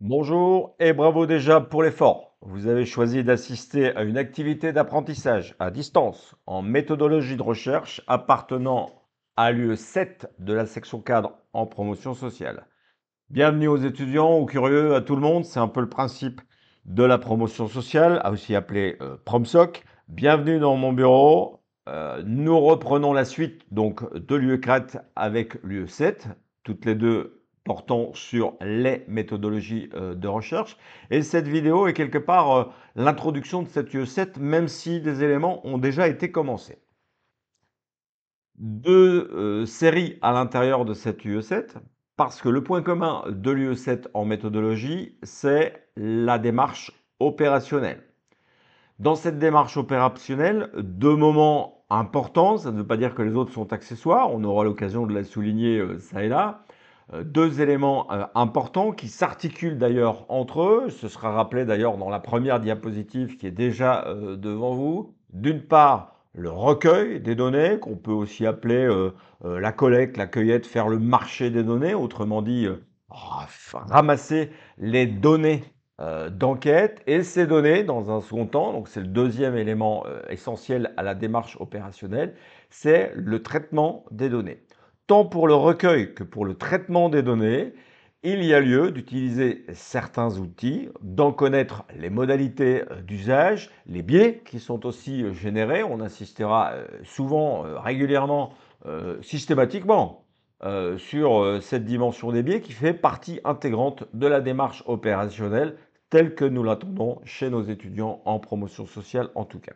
Bonjour et bravo déjà pour l'effort. Vous avez choisi d'assister à une activité d'apprentissage à distance en méthodologie de recherche appartenant à l'UE7 de la section cadre en promotion sociale. Bienvenue aux étudiants, aux curieux, à tout le monde. C'est un peu le principe de la promotion sociale, aussi appelée PromSoc. Bienvenue dans mon bureau. Nous reprenons la suite donc de l'UE4 avec l'UE7, toutes les deux portant sur les méthodologies de recherche. Et cette vidéo est quelque part l'introduction de cette UE7, même si des éléments ont déjà été commencés. Deux séries à l'intérieur de cette UE7, parce que le point commun de l'UE7 en méthodologie, c'est la démarche opérationnelle. Dans cette démarche opérationnelle, deux moments importants, ça ne veut pas dire que les autres sont accessoires, on aura l'occasion de les souligner ça et là. Deux éléments importants qui s'articulent d'ailleurs entre eux, ce sera rappelé d'ailleurs dans la première diapositive qui est déjà devant vous. D'une part, le recueil des données, qu'on peut aussi appeler la collecte, la cueillette, faire le marché des données, autrement dit, ramasser les données d'enquête. Et ces données, dans un second temps, donc c'est le deuxième élément essentiel à la démarche opérationnelle, c'est le traitement des données. Tant pour le recueil que pour le traitement des données, il y a lieu d'utiliser certains outils, d'en connaître les modalités d'usage, les biais qui sont aussi générés. On insistera souvent, régulièrement, systématiquement sur cette dimension des biais qui fait partie intégrante de la démarche opérationnelle telle que nous l'attendons chez nos étudiants en promotion sociale en tout cas.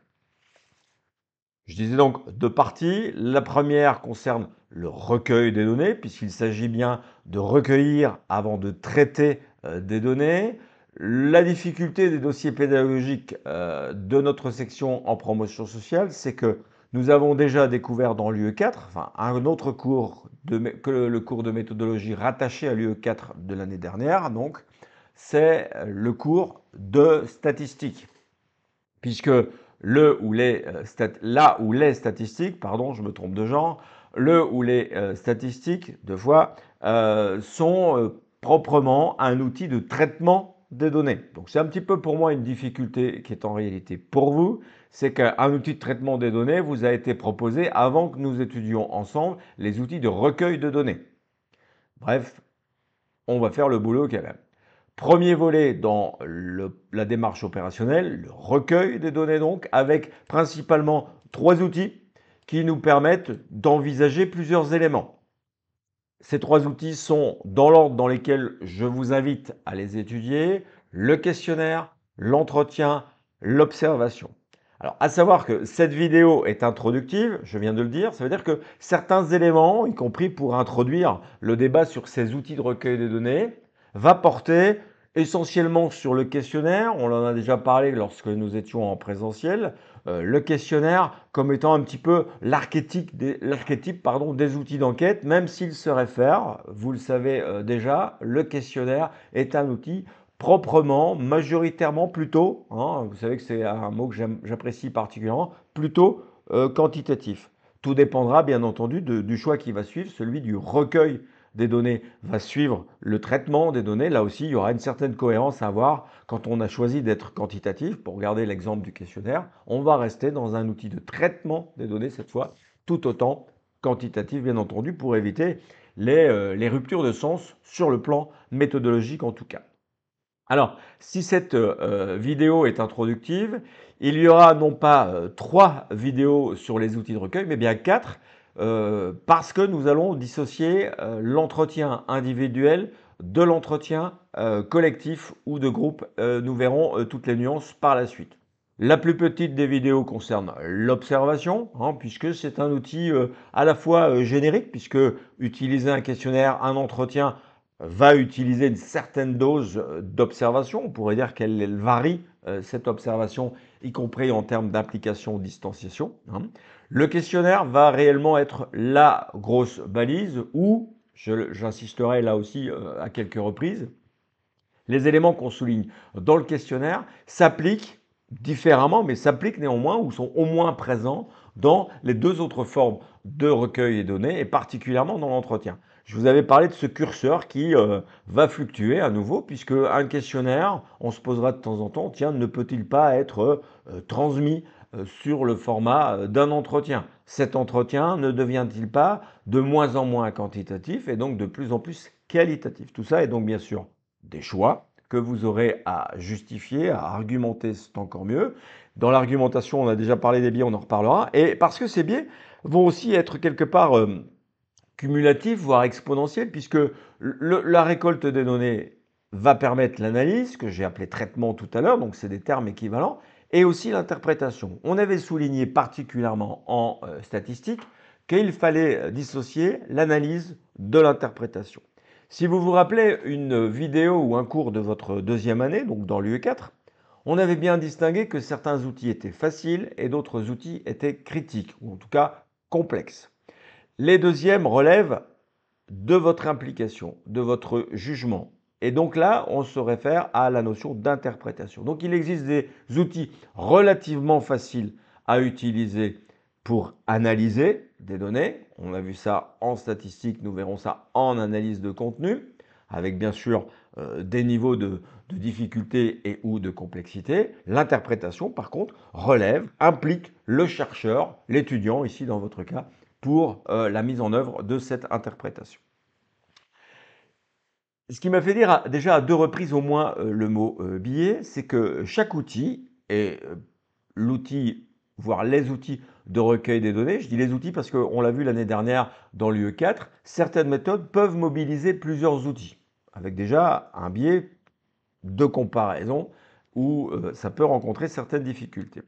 Je disais donc deux parties. La première concerne le recueil des données, puisqu'il s'agit bien de recueillir avant de traiter des données. La difficulté des dossiers pédagogiques de notre section en promotion sociale, c'est que nous avons déjà découvert dans l'UE4, enfin un autre cours que le cours de méthodologie rattaché à l'UE4 de l'année dernière, donc c'est le cours de statistiques, puisque là où les statistiques, pardon, je me trompe de genre, le ou les statistiques, deux fois, sont proprement un outil de traitement des données. Donc c'est un petit peu pour moi une difficulté qui est en réalité pour vous, c'est qu'un outil de traitement des données vous a été proposé avant que nous étudions ensemble les outils de recueil de données. Bref, on va faire le boulot quand même. Premier volet dans la démarche opérationnelle, le recueil des données donc, avec principalement trois outils qui nous permettent d'envisager plusieurs éléments. Ces trois outils sont dans l'ordre dans lesquels je vous invite à les étudier: le questionnaire, l'entretien, l'observation. Alors, à savoir que cette vidéo est introductive, je viens de le dire, ça veut dire que certains éléments, y compris pour introduire le débat sur ces outils de recueil des données, va porter essentiellement sur le questionnaire. On en a déjà parlé lorsque nous étions en présentiel. Le questionnaire comme étant un petit peu l'archétype des outils d'enquête, même s'il se réfère, vous le savez déjà, le questionnaire est un outil proprement, majoritairement plutôt, hein, vous savez que c'est un mot que j'apprécie particulièrement, plutôt quantitatif. Tout dépendra bien entendu du choix qui va suivre, celui du recueil des données va suivre le traitement des données. Là aussi, il y aura une certaine cohérence à avoir. Quand on a choisi d'être quantitatif, pour garder l'exemple du questionnaire, on va rester dans un outil de traitement des données cette fois, tout autant quantitatif bien entendu, pour éviter les ruptures de sens sur le plan méthodologique en tout cas. Alors, si cette vidéo est introductive, il y aura non pas trois vidéos sur les outils de recueil, mais bien quatre, parce que nous allons dissocier l'entretien individuel de l'entretien collectif ou de groupe. Nous verrons toutes les nuances par la suite. La plus petite des vidéos concerne l'observation, hein, puisque c'est un outil à la fois générique, puisque utiliser un questionnaire, un entretien, va utiliser une certaine dose d'observation. On pourrait dire qu'elle varie, cette observation, y compris en termes d'implication ou distanciation. Hein. Le questionnaire va réellement être la grosse balise où, j'insisterai là aussi à quelques reprises, les éléments qu'on souligne dans le questionnaire s'appliquent différemment, mais s'appliquent néanmoins ou sont au moins présents dans les deux autres formes de recueil des données et particulièrement dans l'entretien. je vous avais parlé de ce curseur qui va fluctuer à nouveau, puisque un questionnaire, on se posera de temps en temps, tiens, ne peut-il pas être transmis sur le format d'un entretien? Cet entretien ne devient-il pas de moins en moins quantitatif et donc de plus en plus qualitatif? Tout ça est donc bien sûr des choix que vous aurez à justifier, à argumenter, c'est encore mieux. Dans l'argumentation, on a déjà parlé des biais, on en reparlera. Et parce que ces biais vont aussi être quelque part cumulatifs, voire exponentiels, puisque la récolte des données va permettre l'analyse, que j'ai appelé traitement tout à l'heure, donc c'est des termes équivalents, et aussi l'interprétation. On avait souligné particulièrement en statistique qu'il fallait dissocier l'analyse de l'interprétation. Si vous vous rappelez une vidéo ou un cours de votre deuxième année, donc dans l'UE4, on avait bien distingué que certains outils étaient faciles et d'autres outils étaient critiques, ou en tout cas complexes. Les deuxièmes relèvent de votre implication, de votre jugement. Et donc là, on se réfère à la notion d'interprétation. Donc il existe des outils relativement faciles à utiliser pour analyser des données. On a vu ça en statistique, nous verrons ça en analyse de contenu, avec bien sûr des niveaux de difficulté et ou de complexité. L'interprétation, par contre, relève, implique le chercheur, l'étudiant, ici dans votre cas, pour la mise en œuvre de cette interprétation. Ce qui m'a fait dire déjà à deux reprises au moins le mot biais, c'est que chaque outil, et l'outil, voire les outils de recueil des données, je dis les outils parce qu'on l'a vu l'année dernière dans l'UE4, certaines méthodes peuvent mobiliser plusieurs outils, avec déjà un biais de comparaison où ça peut rencontrer certaines difficultés.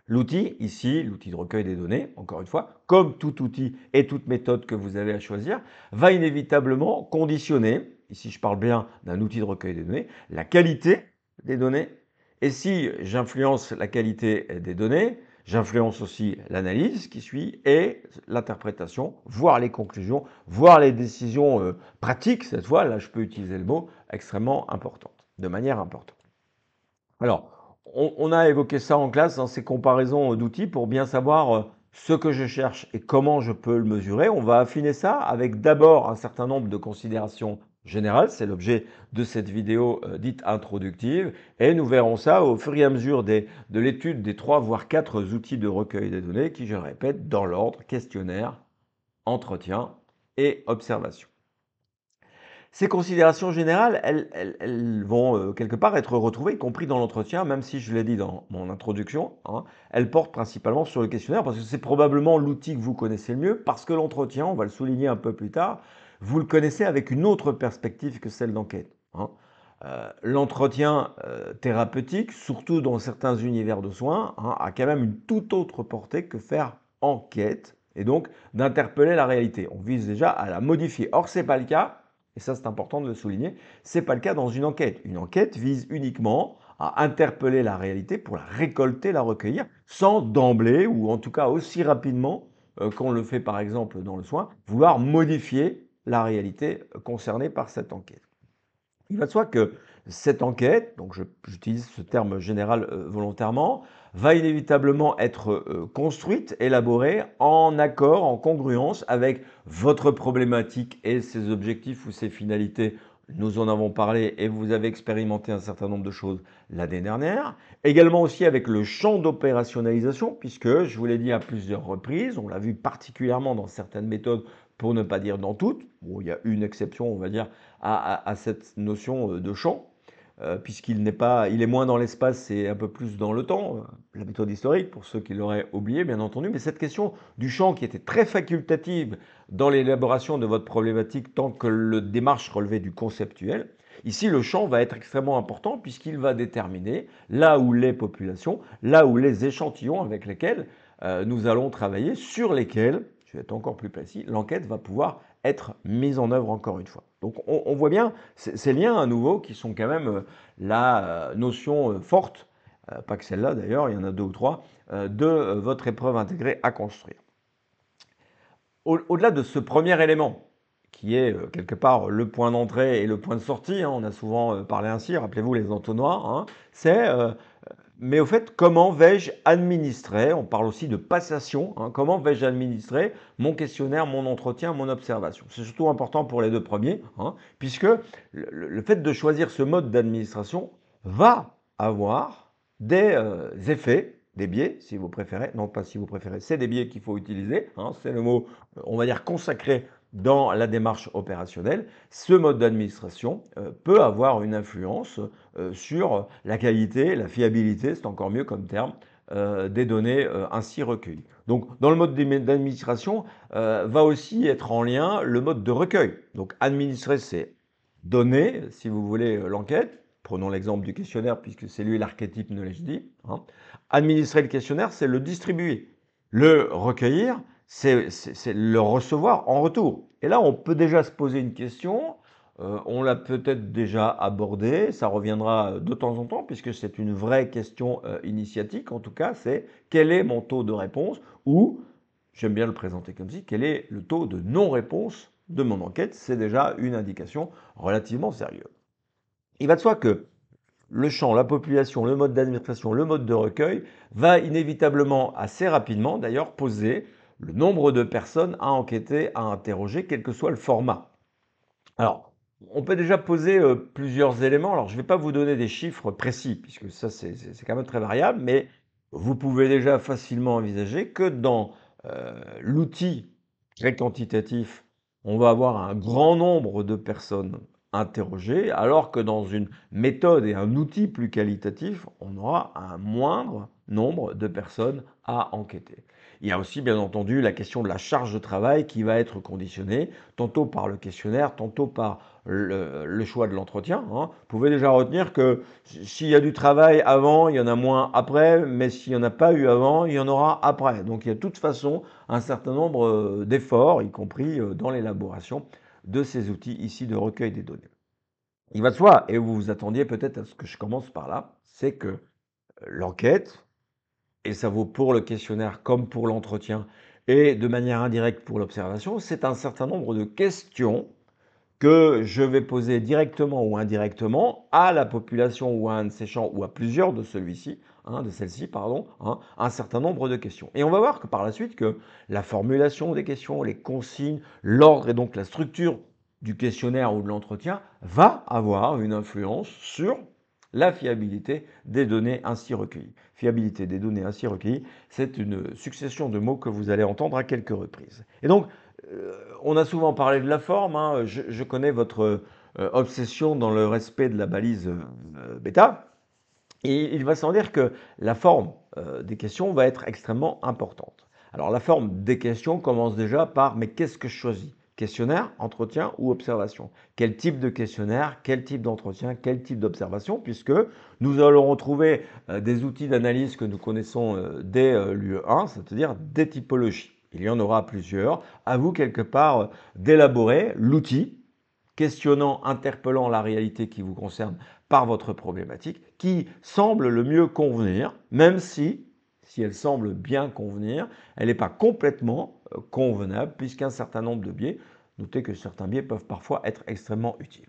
L'outil, ici, l'outil de recueil des données, encore une fois, comme tout outil et toute méthode que vous avez à choisir, va inévitablement conditionner, ici je parle bien d'un outil de recueil des données, la qualité des données. Et si j'influence la qualité des données, j'influence aussi l'analyse qui suit et l'interprétation, voire les conclusions, voire les décisions pratiques, cette fois, là je peux utiliser le mot, extrêmement importante, de manière importante. Alors, on a évoqué ça en classe dans ces comparaisons d'outils pour bien savoir ce que je cherche et comment je peux le mesurer. On va affiner ça avec d'abord un certain nombre de considérations générales. C'est l'objet de cette vidéo dite introductive. Et nous verrons ça au fur et à mesure de l'étude des 3 voire 4 outils de recueil des données qui, je le répète, dans l'ordre questionnaire, entretien et observation. Ces considérations générales, elles vont quelque part être retrouvées, y compris dans l'entretien, même si je l'ai dit dans mon introduction, hein, elles portent principalement sur le questionnaire parce que c'est probablement l'outil que vous connaissez le mieux, parce que l'entretien, on va le souligner un peu plus tard, vous le connaissez avec une autre perspective que celle d'enquête. Hein. L'entretien thérapeutique, surtout dans certains univers de soins, hein, a quand même une toute autre portée que faire enquête, et donc d'interpeller la réalité. On vise déjà à la modifier. Or, ce n'est pas le cas. Et ça, c'est important de le souligner, ce n'est pas le cas dans une enquête. Une enquête vise uniquement à interpeller la réalité pour la récolter, la recueillir, sans d'emblée, ou en tout cas aussi rapidement qu'on le fait par exemple dans le soin, vouloir modifier la réalité concernée par cette enquête. Il va de soi que cette enquête, donc j'utilise ce terme général volontairement, va inévitablement être construite, élaborée en accord, en congruence avec votre problématique et ses objectifs ou ses finalités. Nous en avons parlé et vous avez expérimenté un certain nombre de choses l'année dernière. Également aussi avec le champ d'opérationnalisation, puisque je vous l'ai dit à plusieurs reprises, on l'a vu particulièrement dans certaines méthodes, pour ne pas dire dans toutes. Bon, il y a une exception, on va dire, à cette notion de champ, puisqu'il n'est pas, il est moins dans l'espace et un peu plus dans le temps, la méthode historique, pour ceux qui l'auraient oublié, bien entendu. Mais cette question du champ qui était très facultative dans l'élaboration de votre problématique tant que le démarche relevait du conceptuel, ici le champ va être extrêmement important puisqu'il va déterminer là où les populations, là où les échantillons avec lesquels nous allons travailler, sur lesquels, je vais être encore plus précis, l'enquête va pouvoir être mise en œuvre encore une fois. Donc on voit bien ces liens à nouveau qui sont quand même la notion forte, pas que celle-là d'ailleurs, il y en a 2 ou 3, de votre épreuve intégrée à construire. Au-delà de ce premier élément, qui est quelque part le point d'entrée et le point de sortie, hein, on a souvent parlé ainsi, rappelez-vous les entonnoirs, hein, c'est Mais au fait, comment vais-je administrer, on parle aussi de passation, hein, comment vais-je administrer mon questionnaire, mon entretien, mon observation? C'est surtout important pour les deux premiers, hein, puisque le fait de choisir ce mode d'administration va avoir des effets, des biais, si vous préférez, non pas si vous préférez, c'est des biais qu'il faut utiliser, hein, c'est le mot, on va dire, consacré dans la démarche opérationnelle. Ce mode d'administration peut avoir une influence sur la qualité, la fiabilité, c'est encore mieux comme terme, des données ainsi recueillies. Donc dans le mode d'administration va aussi être en lien le mode de recueil. Donc administrer, c'est donner, si vous voulez, l'enquête. Prenons l'exemple du questionnaire puisque c'est lui l'archétype knowledge dit. Hein. Administrer le questionnaire, c'est le distribuer. Le recueillir, c'est le recevoir en retour. Et là, on peut déjà se poser une question. On l'a peut-être déjà abordé, ça reviendra de temps en temps puisque c'est une vraie question initiatique. En tout cas, c'est quel est mon taux de réponse ou, j'aime bien le présenter comme si, quel est le taux de non-réponse de mon enquête. C'est déjà une indication relativement sérieuse. Il va de soi que le champ, la population, le mode d'administration, le mode de recueil va inévitablement, assez rapidement d'ailleurs, poser le nombre de personnes à enquêter, à interroger, quel que soit le format. Alors, on peut déjà poser plusieurs éléments. Alors, je ne vais pas vous donner des chiffres précis, puisque ça, c'est quand même très variable, mais vous pouvez déjà facilement envisager que dans l'outil très quantitatif, on va avoir un grand nombre de personnes interrogées, alors que dans une méthode et un outil plus qualitatif, on aura un moindre nombre de personnes à enquêter. Il y a aussi, bien entendu, la question de la charge de travail qui va être conditionnée tantôt par le questionnaire, tantôt par le choix de l'entretien. Hein. Vous pouvez déjà retenir que s'il y a du travail avant, il y en a moins après, mais s'il n'y en a pas eu avant, il y en aura après. Donc il y a de toute façon un certain nombre d'efforts, y compris dans l'élaboration de ces outils ici de recueil des données. Il va de soi, et vous vous attendiez peut-être à ce que je commence par là, c'est que l'enquête, et ça vaut pour le questionnaire comme pour l'entretien, et de manière indirecte pour l'observation, c'est un certain nombre de questions que je vais poser directement ou indirectement à la population ou à un de ces champs ou à plusieurs de celui-ci, hein, de celle-ci, pardon, hein, un certain nombre de questions. Et on va voir que par la suite que la formulation des questions, les consignes, l'ordre et donc la structure du questionnaire ou de l'entretien va avoir une influence sur la fiabilité des données ainsi recueillies. Fiabilité des données ainsi recueillies, c'est une succession de mots que vous allez entendre à quelques reprises. Et donc, on a souvent parlé de la forme, hein. Je connais votre obsession dans le respect de la balise bêta. Et il va sans dire que la forme des questions va être extrêmement importante. Alors la forme des questions commence déjà par mais qu'est-ce que je choisis? Questionnaire, entretien ou observation? Quel type de questionnaire, quel type d'entretien, quel type d'observation? Puisque nous allons retrouver des outils d'analyse que nous connaissons dès l'UE1, c'est-à-dire des typologies. Il y en aura plusieurs. À vous quelque part d'élaborer l'outil questionnant, interpellant la réalité qui vous concerne par votre problématique, qui semble le mieux convenir, même si elle semble bien convenir, elle n'est pas complètement convenable, puisqu'un certain nombre de biais, notez que certains biais peuvent parfois être extrêmement utiles.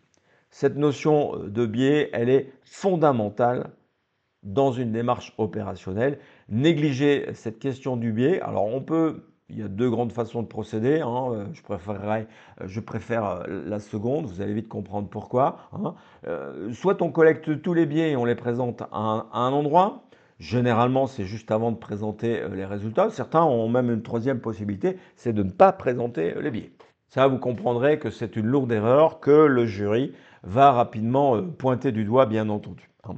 Cette notion de biais, elle est fondamentale dans une démarche opérationnelle. Négliger cette question du biais, alors il y a deux grandes façons de procéder, hein. Je préfère la seconde, vous allez vite comprendre pourquoi. Hein. Soit on collecte tous les biais et on les présente à un endroit. Généralement, c'est juste avant de présenter les résultats. Certains ont même une troisième possibilité, c'est de ne pas présenter les biais. Ça, vous comprendrez que c'est une lourde erreur que le jury va rapidement pointer du doigt, bien entendu. Hein.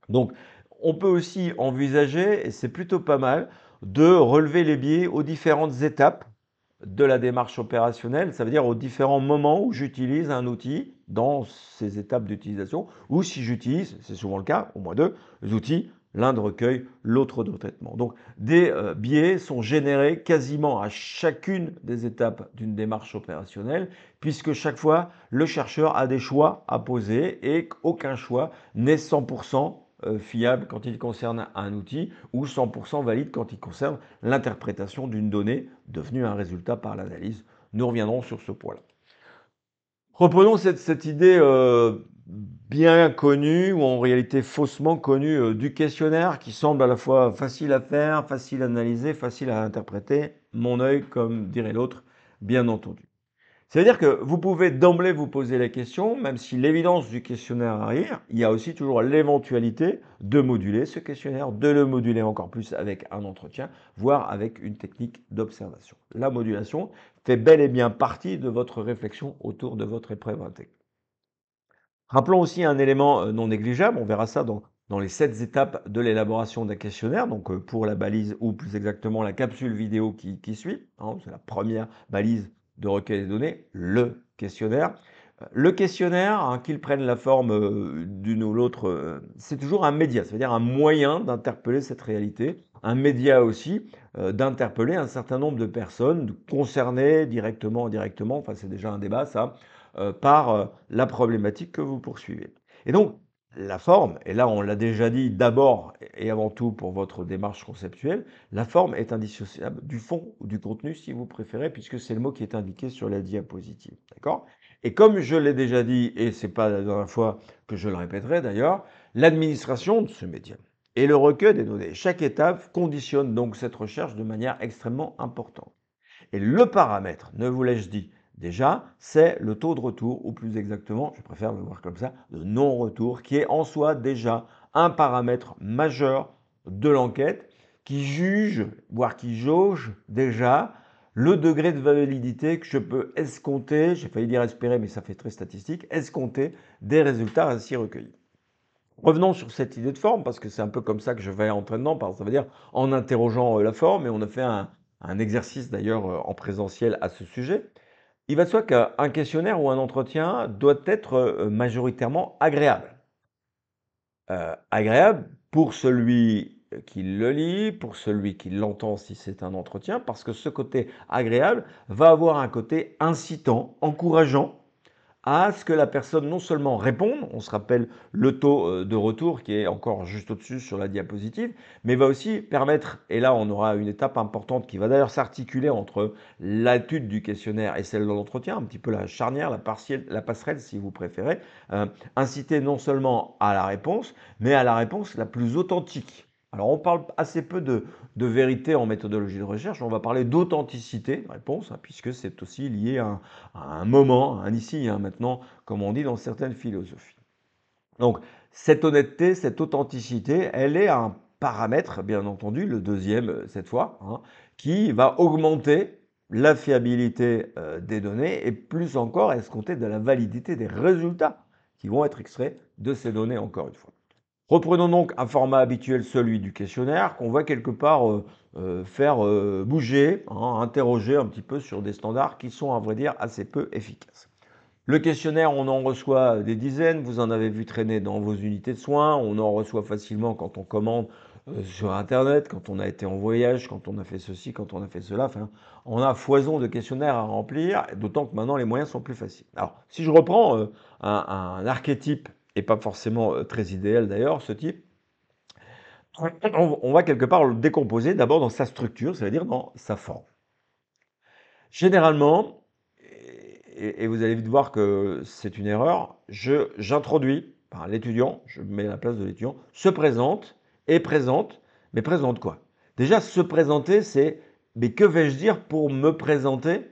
Donc, on peut aussi envisager, et c'est plutôt pas mal, de relever les biais aux différentes étapes de la démarche opérationnelle, ça veut dire aux différents moments où j'utilise un outil dans ces étapes d'utilisation, ou si j'utilise, c'est souvent le cas, au moins deux outils, l'un de recueil, l'autre de traitement. Donc des biais sont générés quasiment à chacune des étapes d'une démarche opérationnelle, puisque chaque fois, le chercheur a des choix à poser et aucun choix n'est 100% fiable quand il concerne un outil ou 100% valide quand il concerne l'interprétation d'une donnée devenue un résultat par l'analyse. Nous reviendrons sur ce point-là. Reprenons cette idée bien connu ou en réalité faussement connu du questionnaire qui semble à la fois facile à faire, facile à analyser, facile à interpréter, mon œil comme dirait l'autre, bien entendu. C'est-à-dire que vous pouvez d'emblée vous poser la question, même si l'évidence du questionnaire arrive, il y a aussi toujours l'éventualité de moduler ce questionnaire, de le moduler encore plus avec un entretien, voire avec une technique d'observation. La modulation fait bel et bien partie de votre réflexion autour de votre épreuve intégrée. Rappelons aussi un élément non négligeable, on verra ça dans les 7 étapes de l'élaboration d'un questionnaire, donc pour la balise ou plus exactement la capsule vidéo qui suit, hein, c'est la première balise de recueil des données, le questionnaire. Le questionnaire, hein, qu'il prenne la forme d'une ou l'autre, c'est toujours un média, c'est-à-dire un moyen d'interpeller cette réalité, un média aussi d'interpeller un certain nombre de personnes concernées directement, indirectement, enfin c'est déjà un débat ça, par la problématique que vous poursuivez. Et donc, la forme, et là on l'a déjà dit d'abord et avant tout pour votre démarche conceptuelle, la forme est indissociable du fond ou du contenu si vous préférez, puisque c'est le mot qui est indiqué sur la diapositive. D'accord? Et comme je l'ai déjà dit, et c'est pas la dernière fois que je le répéterai d'ailleurs, l'administration de ce média et le recueil des données, chaque étape conditionne donc cette recherche de manière extrêmement importante. Et le paramètre, ne vous l'ai-je dit déjà, c'est le taux de retour, ou plus exactement, je préfère le voir comme ça, le non-retour, qui est en soi déjà un paramètre majeur de l'enquête qui juge, voire qui jauge déjà le degré de validité que je peux escompter, j'ai failli dire espérer, mais ça fait très statistique, escompter des résultats ainsi recueillis. Revenons sur cette idée de forme, parce que c'est un peu comme ça que je vais entrer dedans, parce que ça veut dire en interrogeant la forme, et on a fait un exercice d'ailleurs en présentiel à ce sujet. Il va de soi qu'un questionnaire ou un entretien doit être majoritairement agréable. Agréable pour celui qui le lit, pour celui qui l'entend si c'est un entretien, parce que ce côté agréable va avoir un côté incitant, encourageant, à ce que la personne non seulement réponde, on se rappelle le taux de retour qui est encore juste au-dessus sur la diapositive, mais va aussi permettre, et là on aura une étape importante qui va d'ailleurs s'articuler entre l'étude du questionnaire et celle de l'entretien, un petit peu la charnière, la passerelle si vous préférez, inciter non seulement à la réponse, mais à la réponse la plus authentique. Alors on parle assez peu de vérité en méthodologie de recherche, on va parler d'authenticité de réponse, hein, puisque c'est aussi lié à un moment, à un ici et un maintenant, comme on dit dans certaines philosophies. Donc cette honnêteté, cette authenticité, elle est un paramètre, bien entendu, le deuxième cette fois, hein, qui va augmenter la fiabilité des données et plus encore escompter de la validité des résultats qui vont être extraits de ces données encore une fois. Reprenons donc un format habituel, celui du questionnaire, qu'on va quelque part faire bouger, hein, interroger un petit peu sur des standards qui sont, à vrai dire, assez peu efficaces. Le questionnaire, on en reçoit des dizaines, vous en avez vu traîner dans vos unités de soins, on en reçoit facilement quand on commande sur Internet, quand on a été en voyage, quand on a fait ceci, quand on a fait cela. Enfin, on a foison de questionnaires à remplir, d'autant que maintenant les moyens sont plus faciles. Alors, si je reprends un archétype, et pas forcément très idéal d'ailleurs, ce type, on va quelque part le décomposer d'abord dans sa structure, c'est-à-dire dans sa forme. Généralement, et vous allez vite voir que c'est une erreur, j'introduis, par l'étudiant, je me mets à la place de l'étudiant, se présente et présente, mais présente quoi? Déjà, se présenter, c'est, mais que vais-je dire pour me présenter?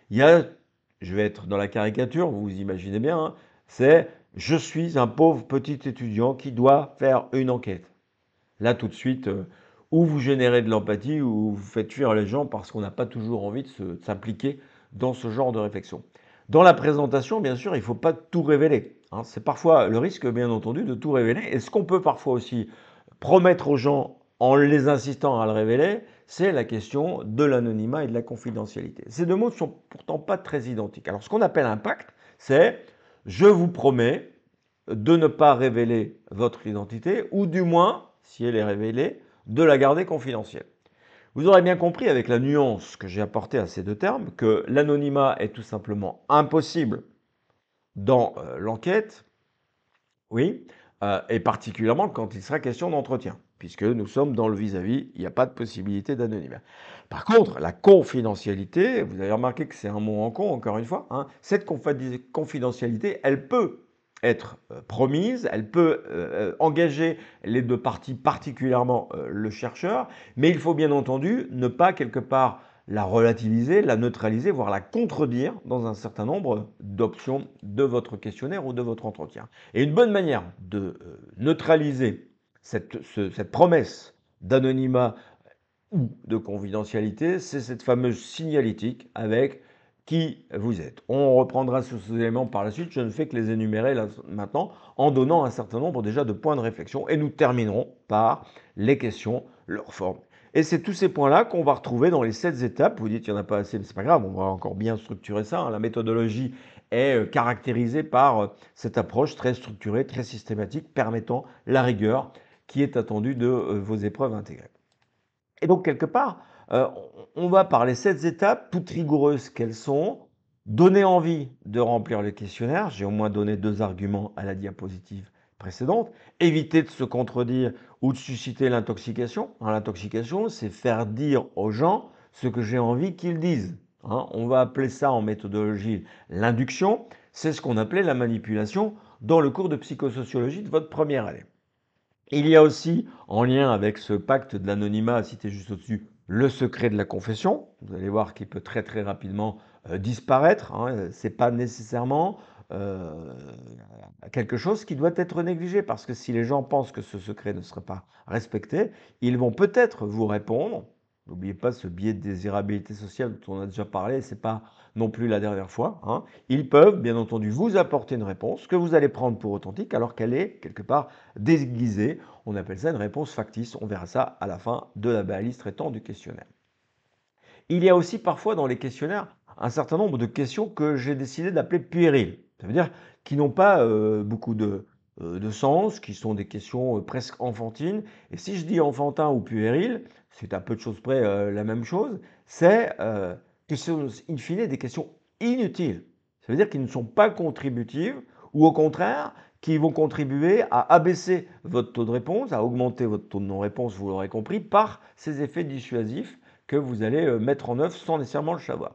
Il y a, je vais être dans la caricature, vous imaginez bien, hein, c'est je suis un pauvre petit étudiant qui doit faire une enquête. Là, tout de suite, ou vous générez de l'empathie ou vous faites fuir les gens parce qu'on n'a pas toujours envie de s'impliquer dans ce genre de réflexion. Dans la présentation, bien sûr, il ne faut pas tout révéler, hein. C'est parfois le risque, bien entendu, de tout révéler. Et ce qu'on peut parfois aussi promettre aux gens en les incitant à le révéler, c'est la question de l'anonymat et de la confidentialité. Ces deux mots ne sont pourtant pas très identiques. Alors, ce qu'on appelle un pacte, c'est je vous promets de ne pas révéler votre identité, ou du moins, si elle est révélée, de la garder confidentielle. Vous aurez bien compris avec la nuance que j'ai apportée à ces deux termes que l'anonymat est tout simplement impossible dans l'enquête, oui, et particulièrement quand il sera question d'entretien, puisque nous sommes dans le vis-à-vis, il n'y a pas de possibilité d'anonymat. Par contre, la confidentialité, vous avez remarqué que c'est un mot en con, encore une fois, hein, cette confidentialité, elle peut être promise, elle peut engager les deux parties, particulièrement le chercheur, mais il faut bien entendu ne pas quelque part la relativiser, la neutraliser, voire la contredire dans un certain nombre d'options de votre questionnaire ou de votre entretien. Et une bonne manière de neutraliser cette promesse d'anonymat ou de confidentialité, c'est cette fameuse signalétique avec qui vous êtes. On reprendra ces éléments par la suite, je ne fais que les énumérer là, maintenant en donnant un certain nombre déjà de points de réflexion et nous terminerons par les questions, leur forme. Et c'est tous ces points-là qu'on va retrouver dans les 7 étapes. Vous dites qu'il n'y en a pas assez, mais c'est pas grave, on va encore bien structurer ça, hein. La méthodologie est caractérisée par cette approche très structurée, très systématique, permettant la rigueur qui est attendue de vos épreuves intégrées. Et donc, quelque part, on va par les 7 étapes, toutes rigoureuses qu'elles sont, donner envie de remplir le questionnaire. J'ai au moins donné 2 arguments à la diapositive précédente. Éviter de se contredire ou de susciter l'intoxication. L'intoxication, c'est faire dire aux gens ce que j'ai envie qu'ils disent. On va appeler ça en méthodologie l'induction. C'est ce qu'on appelait la manipulation dans le cours de psychosociologie de votre première année. Il y a aussi, en lien avec ce pacte de l'anonymat cité juste au-dessus, le secret de la confession. Vous allez voir qu'il peut très très rapidement disparaître. Ce n'est pas nécessairement quelque chose qui doit être négligé, parce que si les gens pensent que ce secret ne serait pas respecté, ils vont peut-être vous répondre. N'oubliez pas ce biais de désirabilité sociale dont on a déjà parlé, ce n'est pas non plus la dernière fois. Ils peuvent bien entendu vous apporter une réponse que vous allez prendre pour authentique alors qu'elle est quelque part déguisée. On appelle ça une réponse factice. On verra ça à la fin de la balise traitant du questionnaire. Il y a aussi parfois dans les questionnaires un certain nombre de questions que j'ai décidé d'appeler puériles. Ça veut dire qui n'ont pas beaucoup de sens, qui sont des questions presque enfantines. Et si je dis enfantin ou puéril, c'est à peu de choses près la même chose, c'est que ce sont in fine des questions inutiles. Ça veut dire qu'ils ne sont pas contributives ou au contraire qui vont contribuer à abaisser votre taux de réponse, à augmenter votre taux de non-réponse, vous l'aurez compris, par ces effets dissuasifs que vous allez mettre en œuvre sans nécessairement le savoir.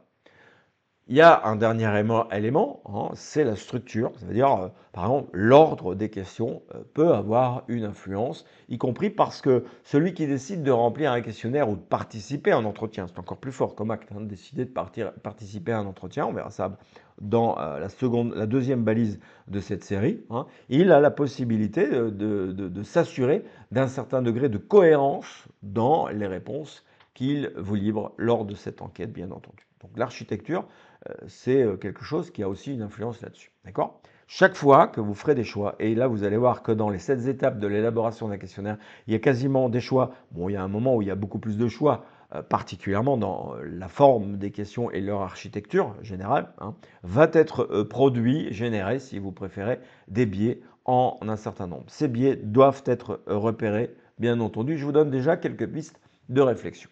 Il y a un dernier élément, c'est la structure. Ça veut dire, par exemple, l'ordre des questions peut avoir une influence, y compris parce que celui qui décide de remplir un questionnaire ou de participer à un entretien, c'est encore plus fort comme acte, de décider de participer à un entretien, on verra ça dans la deuxième balise de cette série, il a la possibilité de s'assurer d'un certain degré de cohérence dans les réponses qu'il vous livre lors de cette enquête, bien entendu. Donc l'architecture, c'est quelque chose qui a aussi une influence là-dessus. D'accord? Chaque fois que vous ferez des choix, et là vous allez voir que dans les 7 étapes de l'élaboration d'un questionnaire, il y a quasiment des choix. Bon, il y a un moment où il y a beaucoup plus de choix, particulièrement dans la forme des questions et leur architecture générale, va être produit, généré, si vous préférez, des biais en un certain nombre. Ces biais doivent être repérés, bien entendu. Je vous donne déjà quelques pistes de réflexion.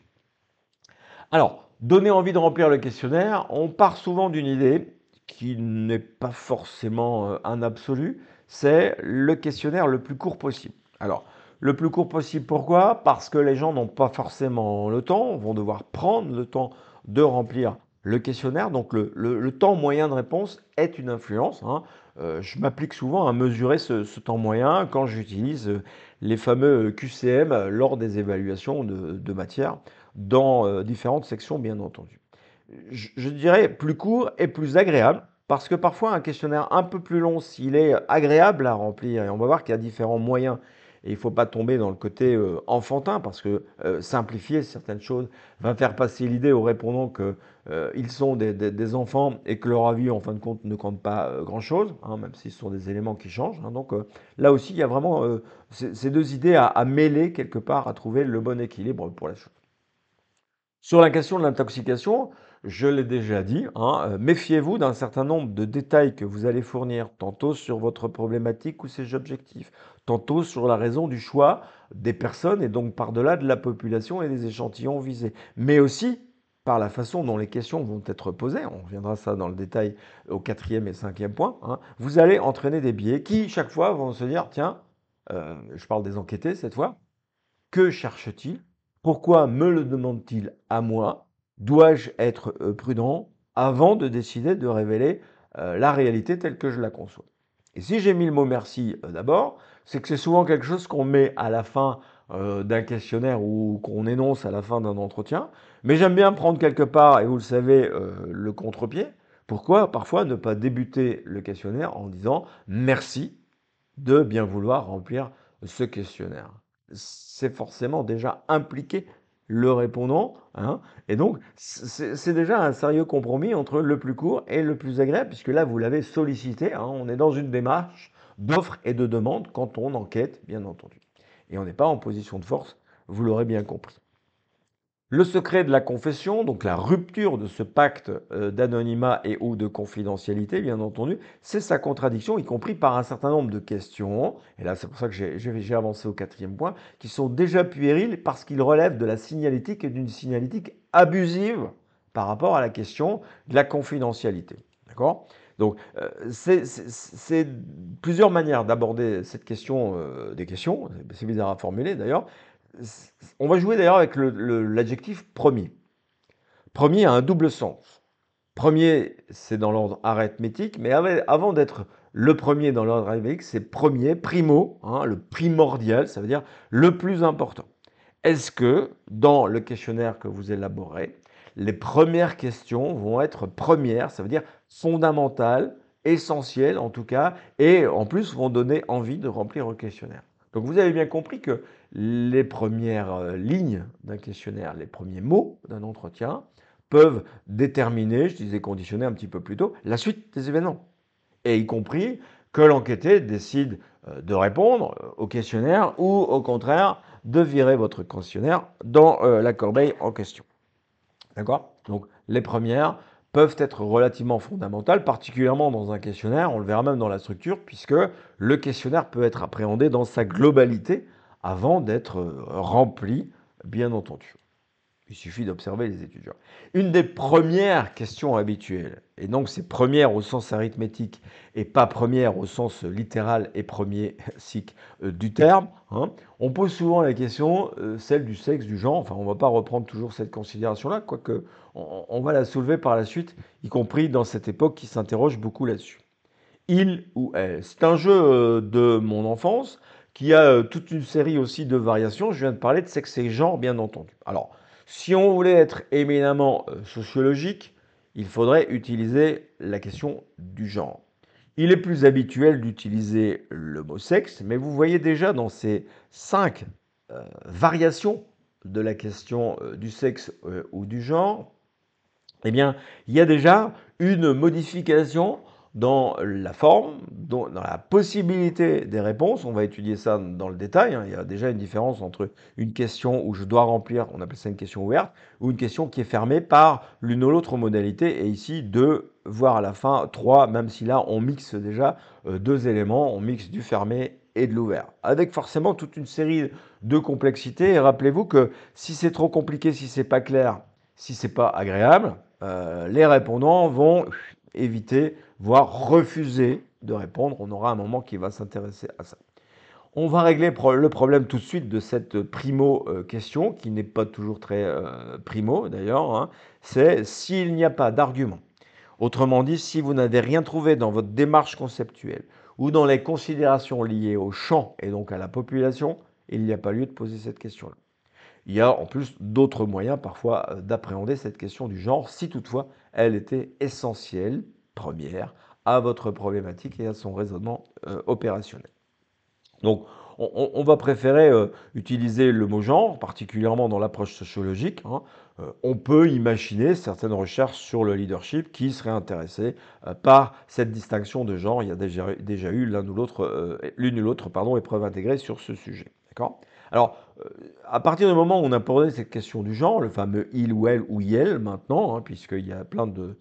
Alors, donner envie de remplir le questionnaire, on part souvent d'une idée qui n'est pas forcément un absolu, c'est le questionnaire le plus court possible. Alors, le plus court possible, pourquoi? Parce que les gens n'ont pas forcément le temps, vont devoir prendre le temps de remplir le questionnaire. Donc, le temps moyen de réponse est une influence. Je m'applique souvent à mesurer ce temps moyen quand j'utilise les fameux QCM lors des évaluations de matière dans différentes sections, bien entendu. Je dirais plus court et plus agréable, parce que parfois un questionnaire un peu plus long, s'il est agréable à remplir, et on va voir qu'il y a différents moyens, et il ne faut pas tomber dans le côté enfantin, parce que simplifier certaines choses va faire passer l'idée aux répondants qu'ils sont des enfants et que leur avis, en fin de compte, ne compte pas grand-chose, même si ce sont des éléments qui changent. Donc là aussi, il y a vraiment ces deux idées à mêler quelque part, à trouver le bon équilibre pour la chose. Sur la question de l'intoxication, je l'ai déjà dit, méfiez-vous d'un certain nombre de détails que vous allez fournir, tantôt sur votre problématique ou ses objectifs, tantôt sur la raison du choix des personnes et donc par-delà de la population et des échantillons visés, mais aussi par la façon dont les questions vont être posées, on reviendra ça dans le détail au 4e et 5e point, vous allez entraîner des biais qui, chaque fois, vont se dire, tiens, je parle des enquêtés cette fois, que cherche-t-il? Pourquoi me le demande-t-il à moi? Dois-je être prudent avant de décider de révéler la réalité telle que je la conçois? Et si j'ai mis le mot merci d'abord, c'est que c'est souvent quelque chose qu'on met à la fin d'un questionnaire ou qu'on énonce à la fin d'un entretien. Mais j'aime bien prendre quelque part, et vous le savez, le contre-pied. Pourquoi parfois ne pas débuter le questionnaire en disant merci de bien vouloir remplir ce questionnaire? C'est forcément déjà impliqué le répondant, hein, et donc c'est déjà un sérieux compromis entre le plus court et le plus agréable, puisque là vous l'avez sollicité, hein, on est dans une démarche d'offre et de demande quand on enquête, bien entendu. Et on n'est pas en position de force, vous l'aurez bien compris. Le secret de la confession, donc la rupture de ce pacte d'anonymat et ou de confidentialité, bien entendu, c'est sa contradiction, y compris par un certain nombre de questions, et là c'est pour ça que j'ai avancé au quatrième point, qui sont déjà puériles parce qu'ils relèvent de la signalétique et d'une signalétique abusive par rapport à la question de la confidentialité. D'accord? Donc, c'est plusieurs manières d'aborder cette question, des questions, c'est bizarre à formuler d'ailleurs. On va jouer d'ailleurs avec l'adjectif premier. Premier a un double sens. Premier, c'est dans l'ordre arithmétique, mais avant d'être le premier dans l'ordre arithmétique, c'est premier, primo, hein, le primordial, ça veut dire le plus important. Est-ce que dans le questionnaire que vous élaborez, les premières questions vont être premières, ça veut dire fondamentales, essentielles en tout cas, et en plus vont donner envie de remplir le questionnaire. Donc vous avez bien compris que les premières lignes d'un questionnaire, les premiers mots d'un entretien peuvent déterminer, je disais conditionner un petit peu plus tôt, la suite des événements. Et y compris que l'enquêté décide de répondre au questionnaire ou au contraire de virer votre questionnaire dans la corbeille en question. D'accord? Donc les premières peuvent être relativement fondamentales, particulièrement dans un questionnaire, on le verra même dans la structure, puisque le questionnaire peut être appréhendé dans sa globalité avant d'être rempli, bien entendu. Il suffit d'observer les étudiants. Une des premières questions habituelles, et donc c'est première au sens arithmétique et pas première au sens littéral et premier sic du terme, hein, on pose souvent la question, celle du sexe, du genre, enfin on ne va pas reprendre toujours cette considération-là, quoique on va la soulever par la suite, y compris dans cette époque qui s'interroge beaucoup là-dessus. Il ou elle. C'est un jeu de mon enfance qui a toute une série aussi de variations. Je viens de parler de sexe et genre, bien entendu. Alors, si on voulait être éminemment sociologique, il faudrait utiliser la question du genre. Il est plus habituel d'utiliser le mot sexe, mais vous voyez déjà dans ces 5 variations de la question du sexe ou du genre, eh bien, il y a déjà une modification dans la forme, dans la possibilité des réponses. On va étudier ça dans le détail, hein. Il y a déjà une différence entre une question où je dois remplir, on appelle ça une question ouverte, ou une question qui est fermée par l'une ou l'autre modalité. Et ici, 2, voire à la fin 3, même si là, on mixe déjà 2 éléments, on mixe du fermé et de l'ouvert, avec forcément toute une série de complexités. Et rappelez-vous que si c'est trop compliqué, si c'est pas clair, si c'est pas agréable, les répondants vont éviter, voire refuser de répondre. On aura un moment qui va s'intéresser à ça. On va régler le problème tout de suite de cette primo-question, qui n'est pas toujours très primo d'ailleurs, hein. C'est s'il n'y a pas d'argument. Autrement dit, si vous n'avez rien trouvé dans votre démarche conceptuelle ou dans les considérations liées au champ et donc à la population, il n'y a pas lieu de poser cette question-là. Il y a en plus d'autres moyens parfois d'appréhender cette question du genre, si toutefois elle était essentielle, première, à votre problématique et à son raisonnement opérationnel. Donc on va préférer utiliser le mot genre, particulièrement dans l'approche sociologique, hein. On peut imaginer certaines recherches sur le leadership qui seraient intéressées par cette distinction de genre. Il y a déjà eu l'une ou l'autre épreuve intégrée sur ce sujet. D'accord? Alors, à partir du moment où on a posé cette question du genre, le fameux il ou elle ou iel maintenant, hein, puisqu'il y a plein de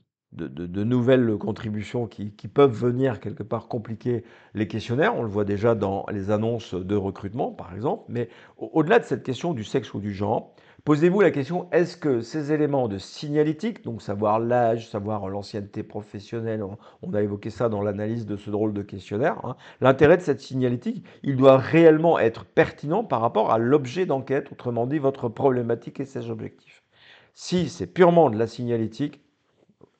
nouvelles contributions qui peuvent venir quelque part compliquer les questionnaires, on le voit déjà dans les annonces de recrutement par exemple, mais au-delà de cette question du sexe ou du genre, posez-vous la question, est-ce que ces éléments de signalétique, donc savoir l'âge, savoir l'ancienneté professionnelle, on a évoqué ça dans l'analyse de ce drôle de questionnaire, hein, l'intérêt de cette signalétique, il doit réellement être pertinent par rapport à l'objet d'enquête, autrement dit votre problématique et ses objectifs. Si c'est purement de la signalétique,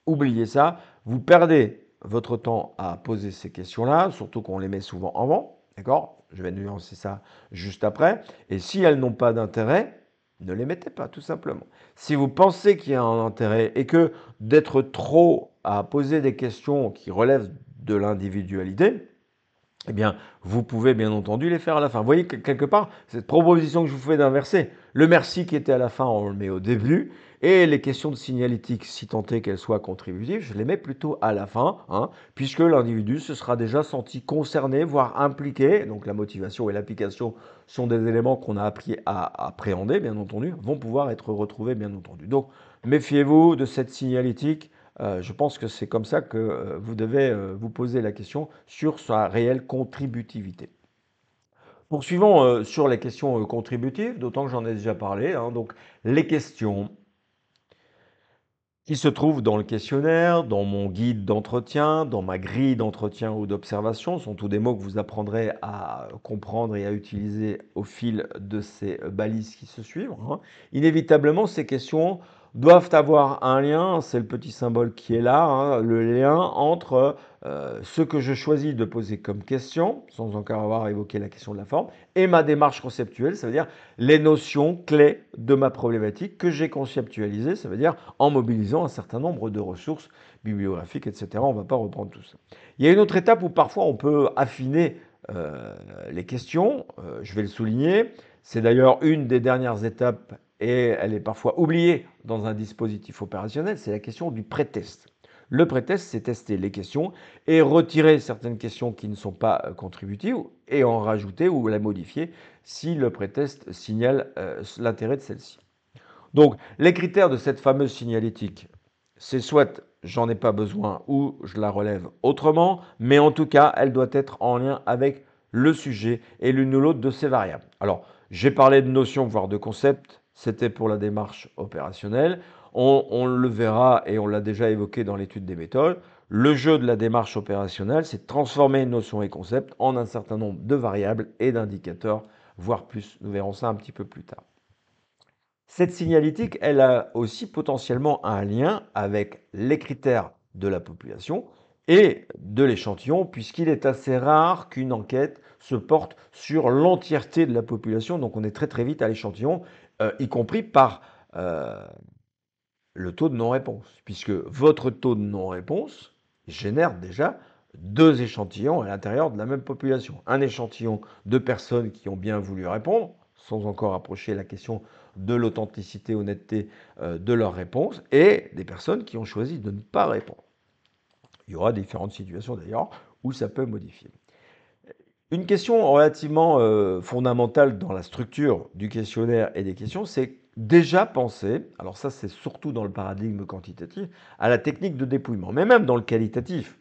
oubliez ça, vous perdez votre temps à poser ces questions-là, surtout qu'on les met souvent en avant, d'accord? Je vais nuancer ça juste après. Et si elles n'ont pas d'intérêt, ne les mettez pas, tout simplement. Si vous pensez qu'il y a un intérêt et que d'être trop à poser des questions qui relèvent de l'individualité, eh bien, vous pouvez bien entendu les faire à la fin. Vous voyez que quelque part, cette proposition que je vous fais d'inverser, le merci qui était à la fin, on le met au début, et les questions de signalétique, si tant est qu'elles soient contributives, je les mets plutôt à la fin, hein, puisque l'individu se sera déjà senti concerné, voire impliqué. Donc la motivation et l'application sont des éléments qu'on a appris à appréhender, bien entendu, vont pouvoir être retrouvés, bien entendu. Donc, méfiez-vous de cette signalétique. Je pense que c'est comme ça que vous devez vous poser la question sur sa réelle contributivité. Poursuivons sur les questions contributives, d'autant que j'en ai déjà parlé, hein. Donc, les questions qui se trouvent dans le questionnaire, dans mon guide d'entretien, dans ma grille d'entretien ou d'observation, sont tous des mots que vous apprendrez à comprendre et à utiliser au fil de ces balises qui se suivent, hein. Inévitablement, ces questions doivent avoir un lien, c'est le petit symbole qui est là, hein, le lien entre ce que je choisis de poser comme question, sans encore avoir évoqué la question de la forme, et ma démarche conceptuelle, ça veut dire les notions clés de ma problématique que j'ai conceptualisées, ça veut dire en mobilisant un certain nombre de ressources bibliographiques, etc. On ne va pas reprendre tout ça. Il y a une autre étape où parfois on peut affiner les questions, je vais le souligner, c'est d'ailleurs une des dernières étapes et elle est parfois oubliée dans un dispositif opérationnel, c'est la question du pré-test. Le pré-test, c'est tester les questions et retirer certaines questions qui ne sont pas contributives et en rajouter ou la modifier si le pré-test signale l'intérêt de celle-ci. Donc, les critères de cette fameuse signalétique, c'est soit j'en ai pas besoin ou je la relève autrement, mais en tout cas, elle doit être en lien avec le sujet et l'une ou l'autre de ces variables. Alors, j'ai parlé de notions, voire de concepts, c'était pour la démarche opérationnelle. On le verra et on l'a déjà évoqué dans l'étude des méthodes. Le jeu de la démarche opérationnelle, c'est de transformer notions et concepts en un certain nombre de variables et d'indicateurs, voire plus. Nous verrons ça un petit peu plus tard. Cette signalétique, elle a aussi potentiellement un lien avec les critères de la population et de l'échantillon, puisqu'il est assez rare qu'une enquête se porte sur l'entièreté de la population. Donc on est très très vite à l'échantillon, y compris par le taux de non-réponse, puisque votre taux de non-réponse génère déjà deux échantillons à l'intérieur de la même population. Un échantillon de personnes qui ont bien voulu répondre, sans encore approcher la question de l'authenticité, honnêteté de leur réponse, et des personnes qui ont choisi de ne pas répondre. Il y aura différentes situations d'ailleurs où ça peut modifier. Une question relativement fondamentale dans la structure du questionnaire et des questions, c'est déjà penser, alors ça c'est surtout dans le paradigme quantitatif, à la technique de dépouillement, mais même dans le qualitatif.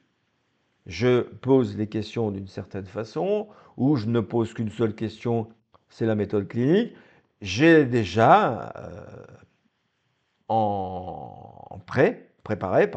Je pose les questions d'une certaine façon, ou je ne pose qu'une seule question, c'est la méthode clinique. J'ai déjà préparé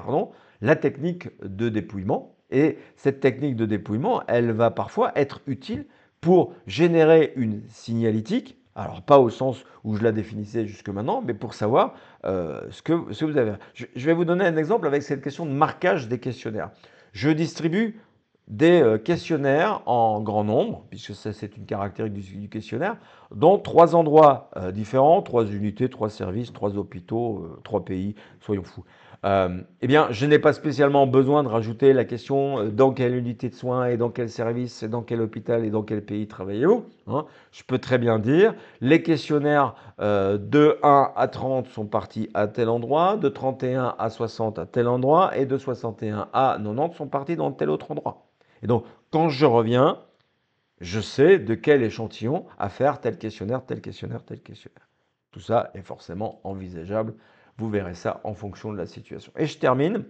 la technique de dépouillement. Et cette technique de dépouillement, elle va parfois être utile pour générer une signalétique. Alors, pas au sens où je la définissais jusque maintenant, mais pour savoir ce que vous avez. Je vais vous donner un exemple avec cette question de marquage des questionnaires. Je distribue des questionnaires en grand nombre, puisque ça c'est une caractéristique du questionnaire, dans trois endroits différents, trois unités, trois services, trois hôpitaux, trois pays, soyons fous. Eh bien, je n'ai pas spécialement besoin de rajouter la question dans quelle unité de soins et dans quel service et dans quel hôpital et dans quel pays travaillez-vous, hein. Je peux très bien dire les questionnaires de 1 à 30 sont partis à tel endroit, de 31 à 60 à tel endroit et de 61 à 90 sont partis dans tel autre endroit. Et donc, quand je reviens, je sais de quel échantillon à faire tel questionnaire, tel questionnaire, tel questionnaire. Tout ça est forcément envisageable. Vous verrez ça en fonction de la situation. Et je termine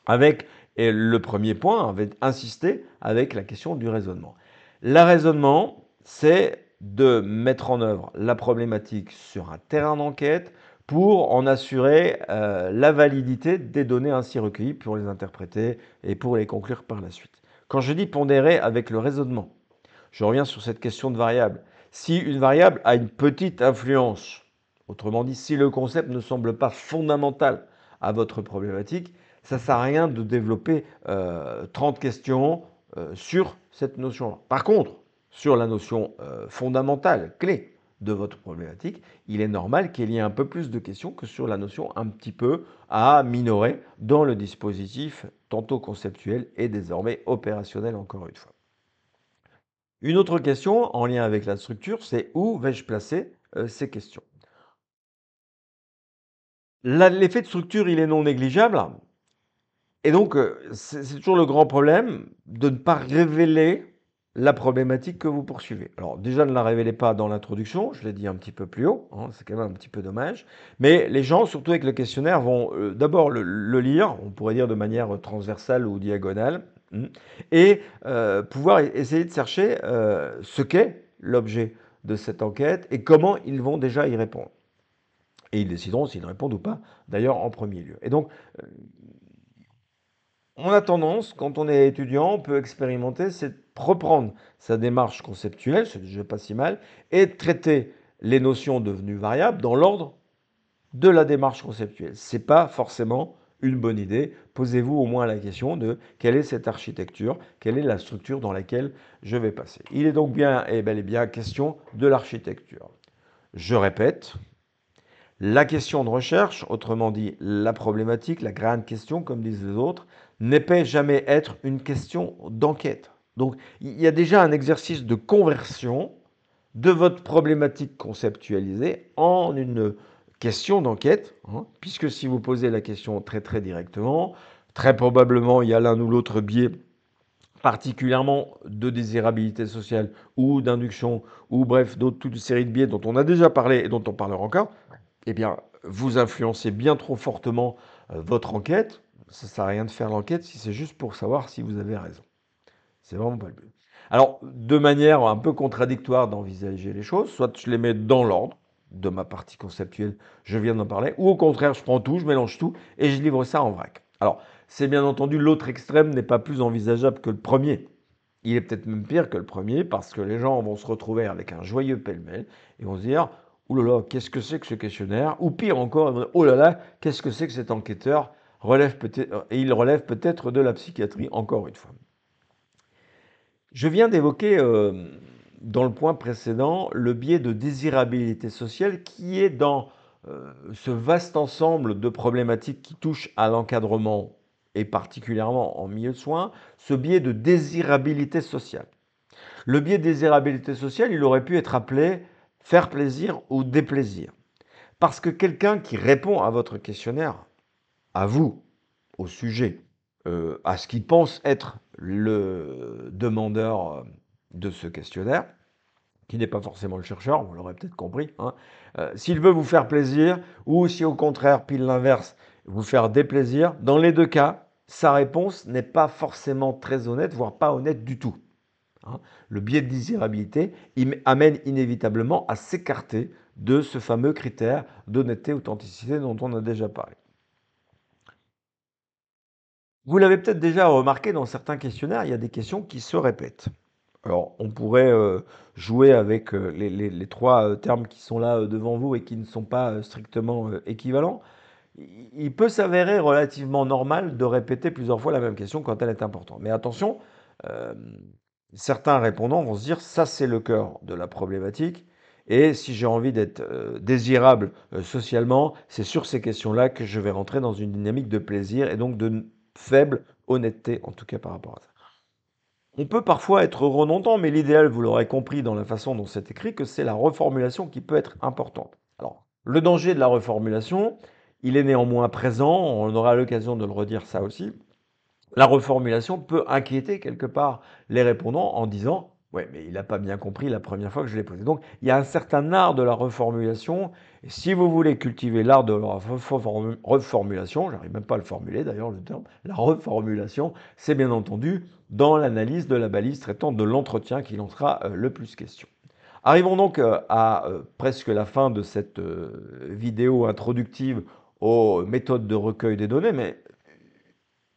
avec le premier point, avec insister avec la question du raisonnement. Le raisonnement, c'est de mettre en œuvre la problématique sur un terrain d'enquête pour en assurer la validité des données ainsi recueillies pour les interpréter et pour les conclure par la suite. Quand je dis pondérer avec le raisonnement, je reviens sur cette question de variable. Si une variable a une petite influence, autrement dit, si le concept ne semble pas fondamental à votre problématique, Ça sert à rien de développer 30 questions sur cette notion-là. Par contre, sur la notion fondamentale, clé de votre problématique, il est normal qu'il y ait un peu plus de questions que sur la notion un petit peu à minorer dans le dispositif tantôt conceptuel et désormais opérationnel encore une fois. Une autre question en lien avec la structure, c'est où vais-je placer ces questions? L'effet de structure, il est non négligeable. Et donc, c'est toujours le grand problème de ne pas révéler la problématique que vous poursuivez. Alors déjà, ne la révélez pas dans l'introduction, je l'ai dit un petit peu plus haut, hein, c'est quand même un petit peu dommage. Mais les gens, surtout avec le questionnaire, vont d'abord le lire, on pourrait dire de manière transversale ou diagonale, et pouvoir essayer de chercher ce qu'est l'objet de cette enquête et comment ils vont déjà y répondre. Et ils décideront s'ils répondent ou pas, d'ailleurs, en premier lieu. Et donc, on a tendance, quand on est étudiant, on peut expérimenter, c'est de reprendre sa démarche conceptuelle, c'est déjà pas si mal, et de traiter les notions devenues variables dans l'ordre de la démarche conceptuelle. C'est pas forcément une bonne idée. Posez-vous au moins la question de quelle est cette architecture, quelle est la structure dans laquelle je vais passer. Il est donc bien et bel et bien question de l'architecture. Je répète, la question de recherche, autrement dit la problématique, la grande question, comme disent les autres, ne peut jamais être une question d'enquête. Donc il y a déjà un exercice de conversion de votre problématique conceptualisée en une question d'enquête, hein, puisque si vous posez la question très très directement, très probablement il y a l'un ou l'autre biais particulièrement de désirabilité sociale ou d'induction, ou bref, toute une série de biais dont on a déjà parlé et dont on parlera encore, eh bien, vous influencez bien trop fortement votre enquête. Ça ne sert à rien de faire l'enquête si c'est juste pour savoir si vous avez raison. C'est vraiment pas le but. Alors, de manière un peu contradictoire d'envisager les choses, soit je les mets dans l'ordre de ma partie conceptuelle, je viens d'en parler, ou au contraire, je prends tout, je mélange tout et je livre ça en vrac. Alors, c'est bien entendu l'autre extrême n'est pas plus envisageable que le premier. Il est peut-être même pire que le premier parce que les gens vont se retrouver avec un joyeux pêle-mêle et vont se dire « Ouh là là, qu'est-ce que c'est que ce questionnaire ?» Ou pire encore, ils vont dire « Oh là là, qu'est-ce que c'est que cet enquêteur ?» Et il relève peut-être de la psychiatrie, encore une fois. Je viens d'évoquer dans le point précédent le biais de désirabilité sociale qui est dans ce vaste ensemble de problématiques qui touchent à l'encadrement et particulièrement en milieu de soins, ce biais de désirabilité sociale. Le biais de désirabilité sociale, il aurait pu être appelé faire plaisir ou déplaisir. Parce que quelqu'un qui répond à votre questionnaire, à vous, au sujet, à ce qu'il pense être le demandeur de ce questionnaire, qui n'est pas forcément le chercheur, vous l'aurez peut-être compris, hein, s'il veut vous faire plaisir, ou si au contraire, pile l'inverse, vous faire déplaisir, dans les deux cas, sa réponse n'est pas forcément très honnête, voire pas honnête du tout. Hein. Le biais de désirabilité amène inévitablement à s'écarter de ce fameux critère d'honnêteté, authenticité dont on a déjà parlé. Vous l'avez peut-être déjà remarqué dans certains questionnaires, il y a des questions qui se répètent. Alors, on pourrait jouer avec les trois termes qui sont là devant vous et qui ne sont pas strictement équivalents. Il peut s'avérer relativement normal de répéter plusieurs fois la même question quand elle est importante. Mais attention, euh, certains répondants vont se dire, ça c'est le cœur de la problématique. Et si j'ai envie d'être désirable socialement, c'est sur ces questions-là que je vais rentrer dans une dynamique de plaisir et donc de faible honnêteté, en tout cas par rapport à ça. On peut parfois être redondant, mais l'idéal, vous l'aurez compris dans la façon dont c'est écrit, que c'est la reformulation qui peut être importante. Alors, le danger de la reformulation, il est néanmoins présent, on aura l'occasion de le redire ça aussi. La reformulation peut inquiéter quelque part les répondants en disant ouais, mais il n'a pas bien compris la première fois que je l'ai posé. Donc, il y a un certain art de la reformulation. Et si vous voulez cultiver l'art de la reformulation, j'arrive même pas à le formuler d'ailleurs le terme, la reformulation, c'est bien entendu dans l'analyse de la balise traitant de l'entretien qu'il en sera le plus question. Arrivons donc à presque la fin de cette vidéo introductive aux méthodes de recueil des données, mais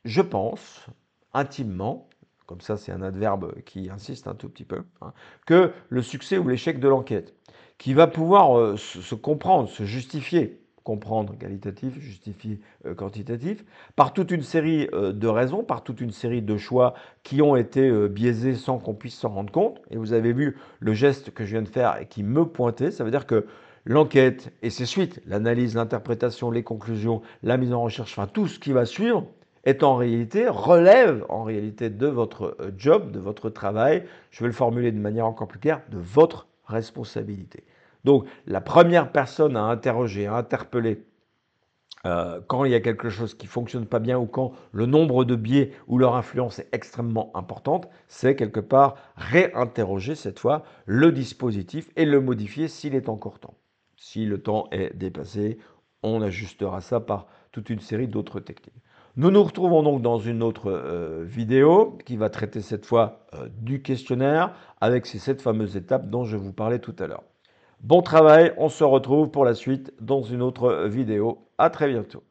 je pense intimement, comme ça c'est un adverbe qui insiste un tout petit peu, hein, que le succès ou l'échec de l'enquête, qui va pouvoir se comprendre, se justifier comprendre qualitatif, justifier quantitatif, par toute une série de raisons, par toute une série de choix qui ont été biaisés sans qu'on puisse s'en rendre compte. Et vous avez vu le geste que je viens de faire et qui me pointait, ça veut dire que l'enquête et ses suites, l'analyse, l'interprétation, les conclusions, la mise en recherche, enfin tout ce qui va suivre, relève en réalité de votre job, de votre travail, je vais le formuler de manière encore plus claire, de votre responsabilité. Donc la première personne à interroger, à interpeller, quand il y a quelque chose qui ne fonctionne pas bien ou quand le nombre de biais ou leur influence est extrêmement importante, c'est quelque part réinterroger cette fois le dispositif et le modifier s'il est encore temps. Si le temps est dépassé, on ajustera ça par toute une série d'autres techniques. Nous nous retrouvons donc dans une autre vidéo qui va traiter cette fois du questionnaire avec ces 7 fameuses étapes dont je vous parlais tout à l'heure. Bon travail, on se retrouve pour la suite dans une autre vidéo. À très bientôt.